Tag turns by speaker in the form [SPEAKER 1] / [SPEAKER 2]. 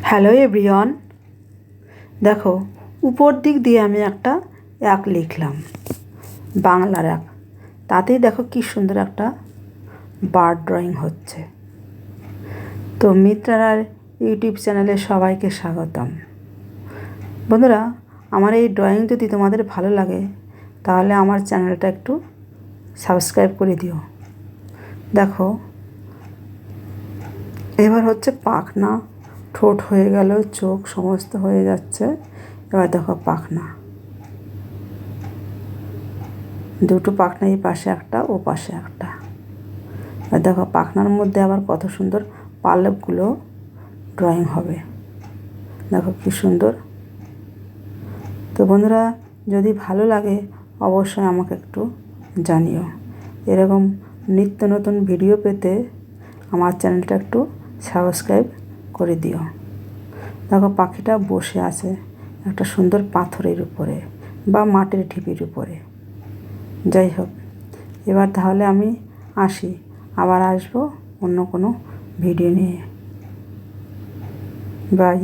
[SPEAKER 1] Hello everyone, দেখো উপর দিক দিয়ে আমি একটা এক লিখলাম, বাংলার এক। তাতেই দেখো কি সুন্দর একটা বার্ড ড্রয়িং হচ্ছে। তো মিত্রার ইউটিউব চ্যানেলে সবাইকে স্বাগতম। বন্ধুরা, আমার এই ড্রয়িং যদি তোমাদের ভালো লাগে তাহলে আমার চ্যানেলটা একটু সাবস্ক্রাইব করে দিও। দেখো এবার হচ্ছে পাখনা, ঠোঁট হয়ে গেল, চোখ সমস্ত হয়ে যাচ্ছে। এবার দেখো পাখনা, দুটো পাখনা, এই পাশে একটা ও পাশে একটা। এবার দেখো পাখনার মধ্যে আবার কত সুন্দর পালকগুলো ড্রয়িং হবে। দেখো কি সুন্দর। তো বন্ধুরা, যদি ভালো লাগে অবশ্যই আমাকে একটু জানিও। এরকম নিত্য নতুন ভিডিও পেতে আমার চ্যানেলটা একটু সাবস্ক্রাইব করে দিও। দেখো পাখিটা বসে আছে একটা সুন্দর পাথরের উপরে বা মাটির ঢিপির উপরে। যাই হোক, এবার তাহলে আমি আসি, আবার আসবো অন্য কোনো ভিডিও নিয়ে। বাই।